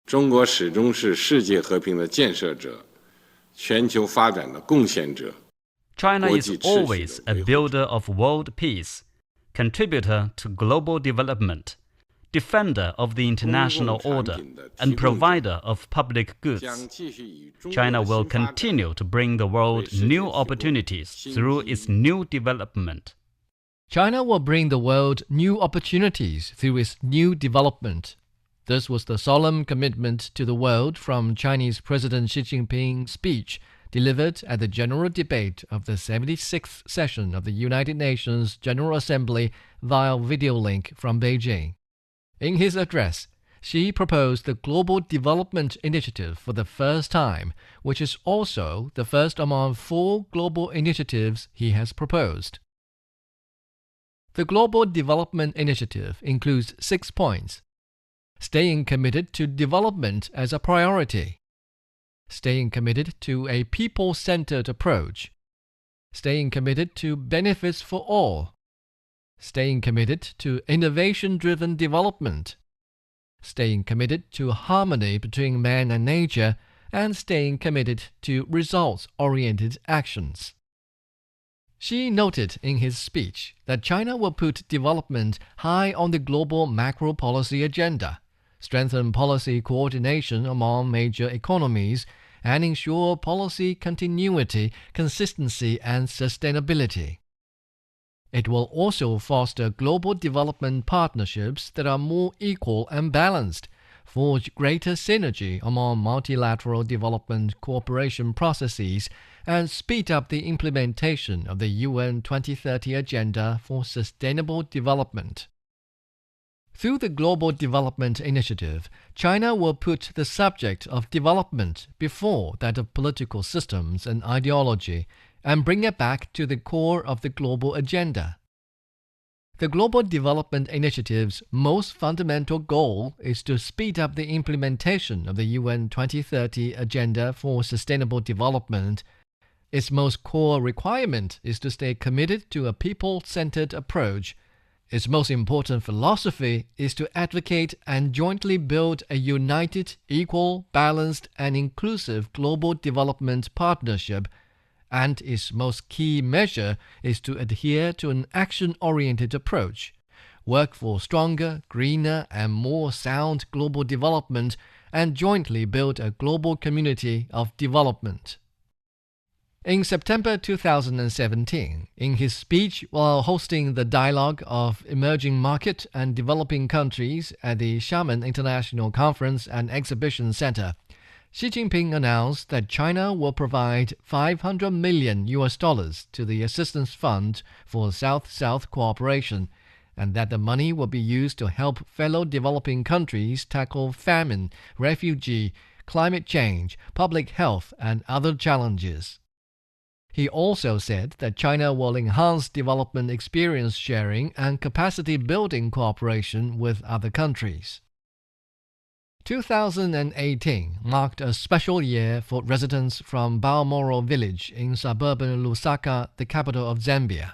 中国始终是世界和平的建设者，全球发展的贡献者。 China is always a builder of world peace, contributor to global development, defender of the international order, and provider of public goods. China will continue to bring the world new opportunities through its new development. China will bring the world new opportunities through its new development. This was the solemn commitment to the world from Chinese President Xi Jinping's speech delivered at the general debate of the 76th session of the United Nations General Assembly via video link from Beijing. In his address, Xi proposed the Global Development Initiative for the first time, which is also the first among 4 global initiatives he has proposed. The Global Development Initiative includes 6 points. Staying committed to development as a priority. Staying committed to a people-centered approach. Staying committed to benefits for all. Staying committed to innovation-driven development. Staying committed to harmony between man and nature, and staying committed to results-oriented actions. Xi noted in his speech that China will put development high on the global macro-policy agenda, strengthen policy coordination among major economies, and ensure policy continuity, consistency, and sustainability. It will also foster global development partnerships that are more equal and balanced, forge greater synergy among multilateral development cooperation processes, and speed up the implementation of the UN 2030 Agenda for Sustainable Development. Through the Global Development Initiative, China will put the subject of development before that of political systems and ideology, and bring it back to the core of the global agenda. The Global Development Initiative's most fundamental goal is to speed up the implementation of the UN 2030 Agenda for Sustainable Development. Its most core requirement is to stay committed to a people-centered approach. Its most important philosophy is to advocate and jointly build a united, equal, balanced, and inclusive global development partnership, and its most key measure is to adhere to an action-oriented approach, work for stronger, greener, and more sound global development, and jointly build a global community of development. In September 2017, in his speech while hosting the Dialogue of Emerging Market and Developing Countries at the Xiamen International Conference and Exhibition Center, Xi Jinping announced that China will provide $500 million to the Assistance Fund for South-South cooperation, and that the money will be used to help fellow developing countries tackle famine, refugee, climate change, public health, and other challenges. He also said that China will enhance development experience sharing and capacity building cooperation with other countries. 2018 marked a special year for residents from Balmoral village in suburban Lusaka, the capital of Zambia.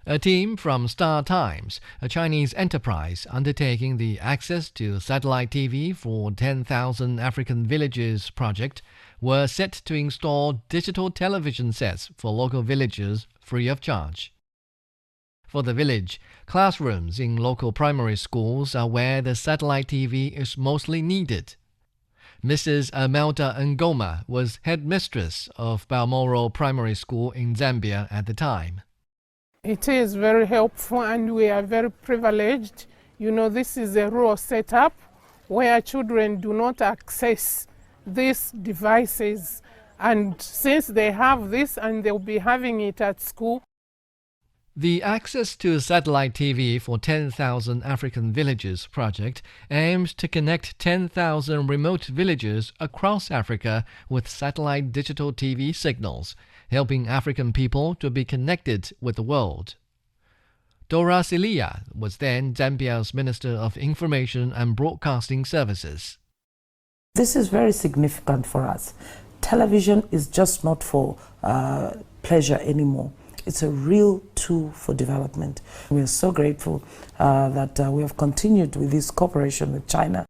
A team from Star Times, a Chinese enterprise undertaking the Access to Satellite TV for 10,000 African Villages project, were set to install digital television sets for local villagers free of charge. For the village, classrooms in local primary schools are where the satellite TV is mostly needed. Mrs. Amelda Ngoma was headmistress of Balmoral Primary School in Zambia at the time. It is very helpful and we are very privileged. You know, this is a rural setup where children do not access these devices, and since they have this and they'll be having it at school. The Access to Satellite TV for 10,000 African Villages project aims to connect 10,000 remote villages across Africa with satellite digital TV signals, helping African people to be connected with the world. Dora Silia was then Zambia's Minister of Information and Broadcasting Services. This is very significant for us. Television is just not for pleasure anymore. It's a real tool for development. We are so grateful that we have continued with this cooperation with China.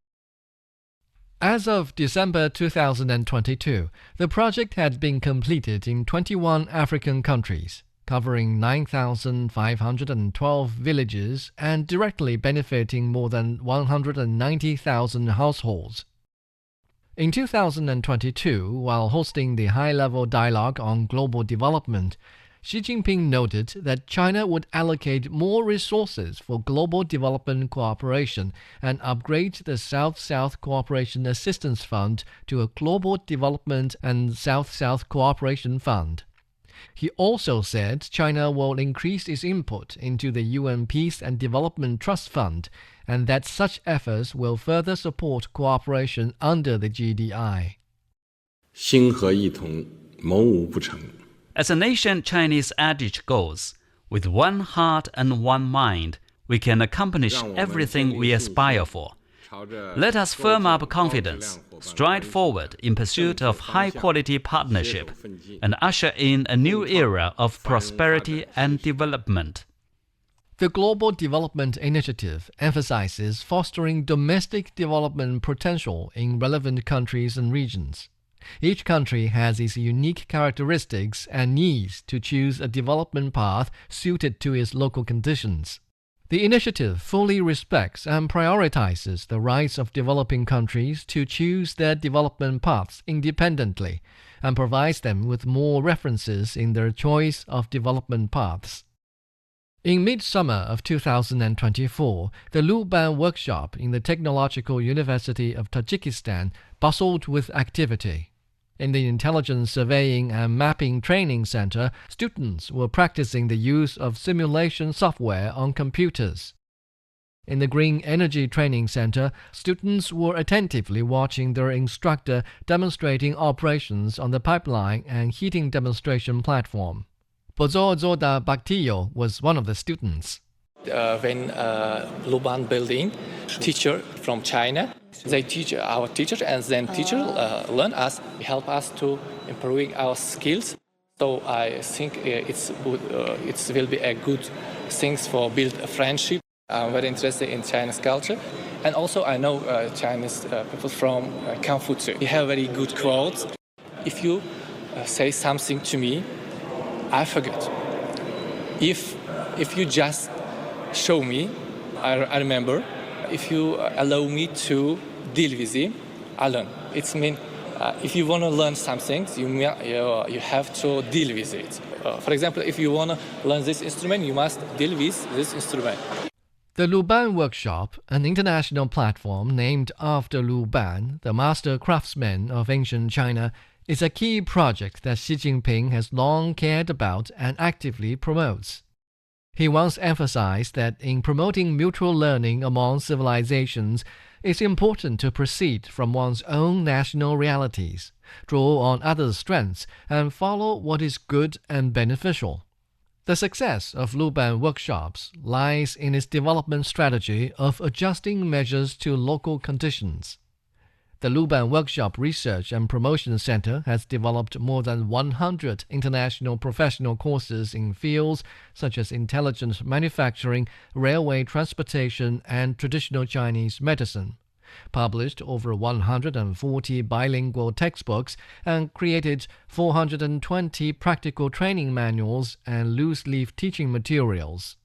As of December 2022, the project had been completed in 21 African countries, covering 9,512 villages and directly benefiting more than 190,000 households. In 2022, while hosting the high-level dialogue on global development, Xi Jinping noted that China would allocate more resources for global development cooperation and upgrade the South-South Cooperation Assistance Fund to a Global Development and South-South Cooperation Fund. He also said China will increase its input into the UN Peace and Development Trust Fund, and that such efforts will further support cooperation under the GDI. 心合一同，谋无不成。 As an ancient Chinese adage goes, with one heart and one mind, we can accomplish everything we aspire for. Let us firm up confidence, stride forward in pursuit of high-quality partnership, and usher in a new era of prosperity and development. The Global Development Initiative emphasizes fostering domestic development potential in relevant countries and regions. Each country has its unique characteristics and needs to choose a development path suited to its local conditions. The initiative fully respects and prioritizes the rights of developing countries to choose their development paths independently and provides them with more references in their choice of development paths. In midsummer of 2024, the Luban workshop in the Technological University of Tajikistan bustled with activity. In the Intelligence Surveying and Mapping Training Center, students were practicing the use of simulation software on computers. In the Green Energy Training Center, students were attentively watching their instructor demonstrating operations on the pipeline and heating demonstration platform. Bozozoda Baktiyo was one of the students. When Luban building, teacher from China, they teach our teacher, and then teacher learn us, help us to improving our skills. So I think it will be a good thing for build a friendship. I'm very interested in Chinese culture, and also I know Chinese people from Confucius. They have very good quotes. If you say something to me, I forget. If you just show me, I remember. If you allow me to deal with it, I learn. It means if you want to learn something, you have to deal with it. For example, if you want to learn this instrument, you must deal with this instrument. The Luban Workshop, an international platform named after Luban, the master craftsman of ancient China, is a key project that Xi Jinping has long cared about and actively promotes. He once emphasized that in promoting mutual learning among civilizations, it's important to proceed from one's own national realities, draw on others' strengths, and follow what is good and beneficial. The success of Luban workshops lies in its development strategy of adjusting measures to local conditions. The Luban Workshop Research and Promotion Center has developed more than 100 international professional courses in fields such as intelligent manufacturing, railway transportation, and traditional Chinese medicine, published over 140 bilingual textbooks, and created 420 practical training manuals and loose-leaf teaching materials.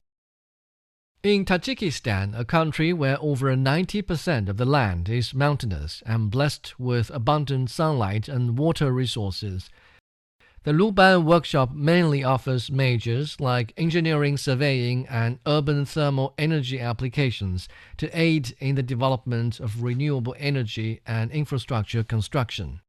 In Tajikistan, a country where over 90% of the land is mountainous and blessed with abundant sunlight and water resources, the Luban Workshop mainly offers majors like engineering, surveying, and urban thermal energy applications to aid in the development of renewable energy and infrastructure construction.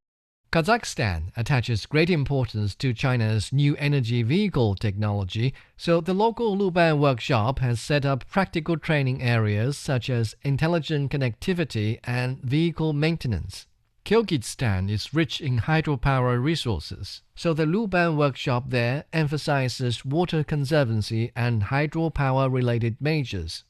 Kazakhstan attaches great importance to China's new energy vehicle technology, so the local Luban Workshop has set up practical training areas such as intelligent connectivity and vehicle maintenance. Kyrgyzstan is rich in hydropower resources, so the Luban Workshop there emphasizes water conservancy and hydropower-related majors.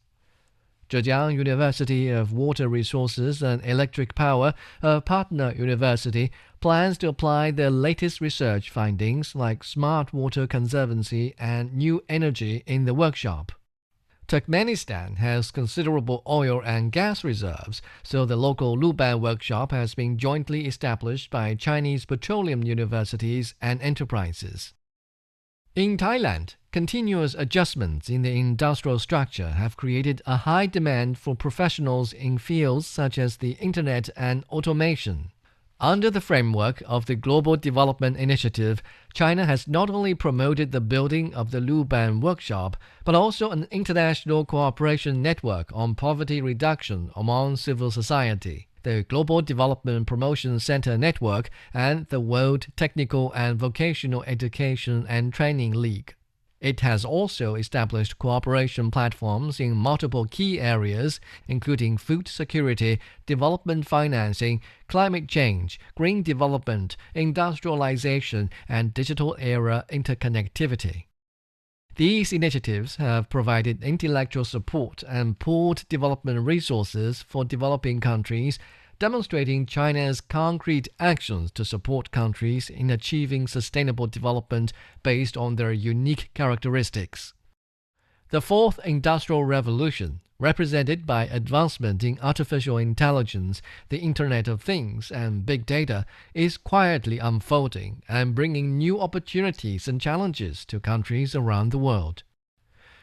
Zhejiang University of Water Resources and Electric Power, a partner university, plans to apply their latest research findings like smart water conservancy and new energy in the workshop. Turkmenistan has considerable oil and gas reserves, so the local Luban workshop has been jointly established by Chinese petroleum universities and enterprises. In Thailand, continuous adjustments in the industrial structure have created a high demand for professionals in fields such as the Internet and automation. Under the framework of the Global Development Initiative, China has not only promoted the building of the Luban workshop, but also an international cooperation network on poverty reduction among civil society, the Global Development Promotion Center Network, and the World Technical and Vocational Education and Training League. It has also established cooperation platforms in multiple key areas, including food security, development financing, climate change, green development, industrialization, and digital era interconnectivity. These initiatives have provided intellectual support and pooled development resources for developing countries, demonstrating China's concrete actions to support countries in achieving sustainable development based on their unique characteristics. The Fourth Industrial Revolution, represented by advancement in artificial intelligence, the Internet of Things, and big data, is quietly unfolding and bringing new opportunities and challenges to countries around the world.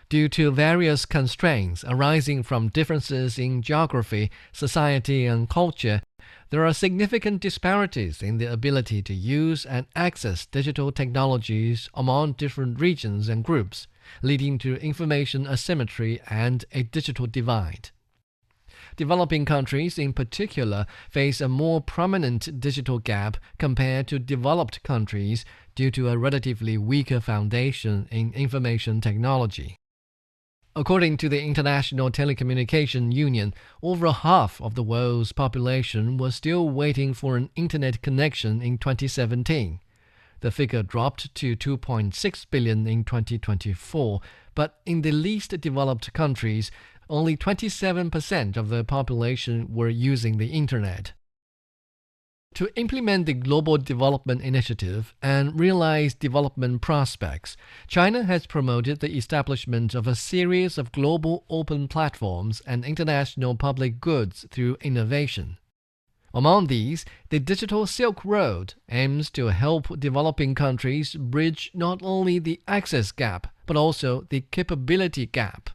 Due to various constraints arising from differences in geography, society, and culture, there are significant disparities in the ability to use and access digital technologies among different regions and groups, leading to information asymmetry and a digital divide. Developing countries in particular face a more prominent digital gap compared to developed countries due to a relatively weaker foundation in information technology. According to the International Telecommunication Union, over half of the world's population was still waiting for an internet connection in 2017. The figure dropped to 2.6 billion in 2024, but in the least developed countries, only 27% of the population were using the internet. To implement the Global Development Initiative and realize development prospects, China has promoted the establishment of a series of global open platforms and international public goods through innovation. Among these, the Digital Silk Road aims to help developing countries bridge not only the access gap, but also the capability gap.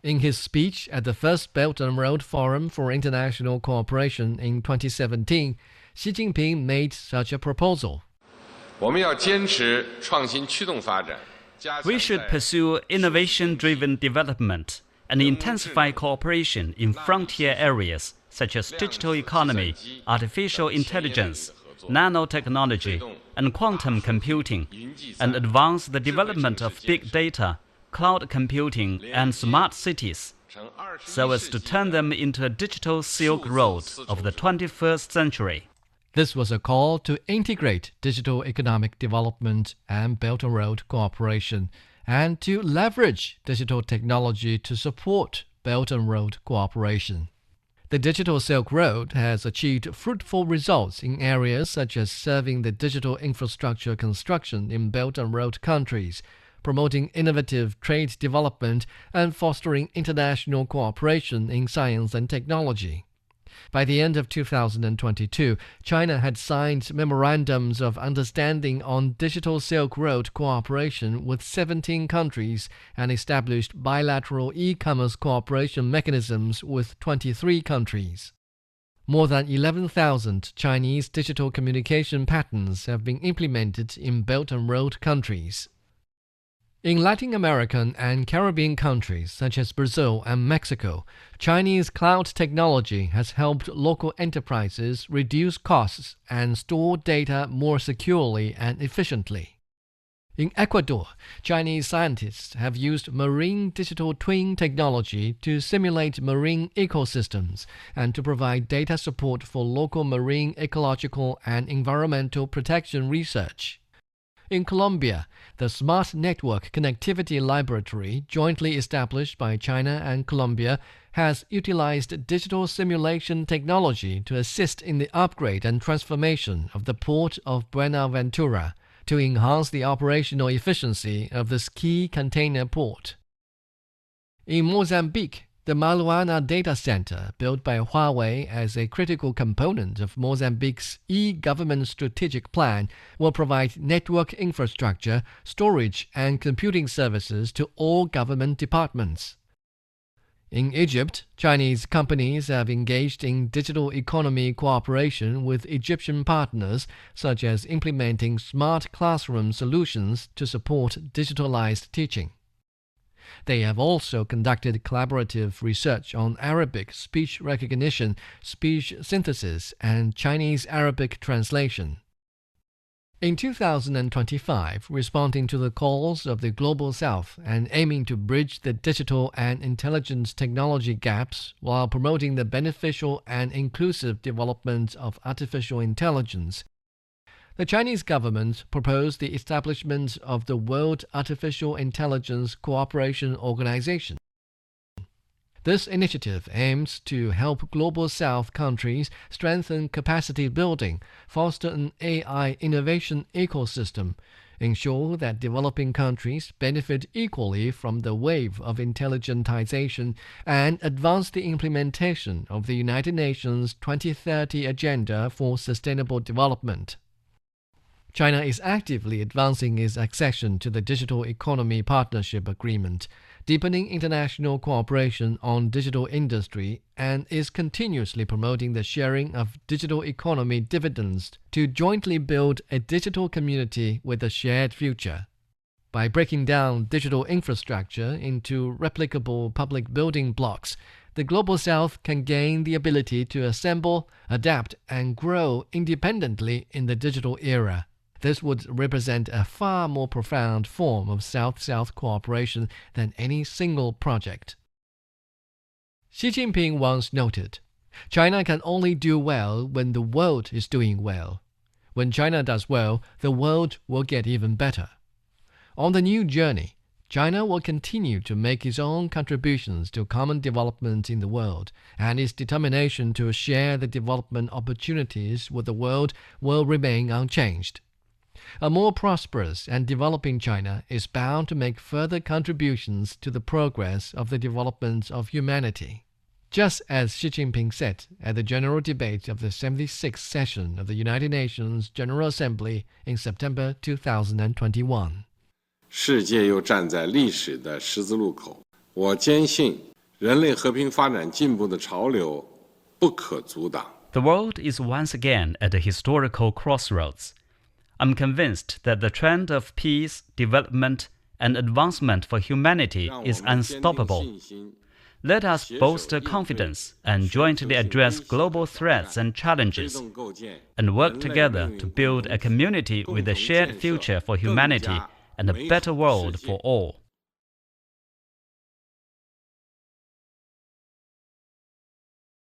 In his speech at the first Belt and Road Forum for International Cooperation in 2017, Xi Jinping made such a proposal. We should pursue innovation-driven development and intensify cooperation in frontier areas such as digital economy, artificial intelligence, nanotechnology, and quantum computing, and advance the development of big data, cloud computing, and smart cities, so as to turn them into a digital Silk Road of the 21st century. This was a call to integrate digital economic development and Belt and Road cooperation, and to leverage digital technology to support Belt and Road cooperation. The Digital Silk Road has achieved fruitful results in areas such as serving the digital infrastructure construction in Belt and Road countries, promoting innovative trade development, and fostering international cooperation in science and technology. By the end of 2022, China had signed memorandums of understanding on Digital Silk Road cooperation with 17 countries and established bilateral e-commerce cooperation mechanisms with 23 countries. More than 11,000 Chinese digital communication patents have been implemented in Belt and Road countries. In Latin American and Caribbean countries such as Brazil and Mexico, Chinese cloud technology has helped local enterprises reduce costs and store data more securely and efficiently. In Ecuador, Chinese scientists have used marine digital twin technology to simulate marine ecosystems and to provide data support for local marine ecological and environmental protection research. In Colombia, the Smart Network Connectivity Laboratory, jointly established by China and Colombia, has utilized digital simulation technology to assist in the upgrade and transformation of the port of Buenaventura to enhance the operational efficiency of this key container port. In Mozambique, the Maluana data center, built by Huawei as a critical component of Mozambique's e-government strategic plan, will provide network infrastructure, storage, and computing services to all government departments. In Egypt, Chinese companies have engaged in digital economy cooperation with Egyptian partners, such as implementing smart classroom solutions to support digitalized teaching. They have also conducted collaborative research on Arabic speech recognition, speech synthesis, and Chinese Arabic translation. In 2025, responding to the calls of the Global South and aiming to bridge the digital and intelligence technology gaps while promoting the beneficial and inclusive development of artificial intelligence, the Chinese government proposed the establishment of the World Artificial Intelligence Cooperation Organization. This initiative aims to help Global South countries strengthen capacity building, foster an AI innovation ecosystem, ensure that developing countries benefit equally from the wave of intelligentization, and advance the implementation of the United Nations 2030 Agenda for Sustainable Development. China is actively advancing its accession to the Digital Economy Partnership Agreement, deepening international cooperation on digital industry, and is continuously promoting the sharing of digital economy dividends to jointly build a digital community with a shared future. By breaking down digital infrastructure into replicable public building blocks, the Global South can gain the ability to assemble, adapt, and grow independently in the digital era. This would represent a far more profound form of South-South cooperation than any single project. Xi Jinping once noted, "China can only do well when the world is doing well. When China does well, the world will get even better." On the new journey, China will continue to make its own contributions to common development in the world, and its determination to share the development opportunities with the world will remain unchanged. A more prosperous and developing China is bound to make further contributions to the progress of the development of humanity. Just as Xi Jinping said at the general debate of the 76th session of the United Nations General Assembly in September 2021. 世界又站在历史的十字路口，我坚信人类和平发展进步的潮流不可阻挡。 The world is once again at a historical crossroads. I'm convinced that the trend of peace, development, and advancement for humanity is unstoppable. Let us bolster confidence and jointly address global threats and challenges, and work together to build a community with a shared future for humanity and a better world for all.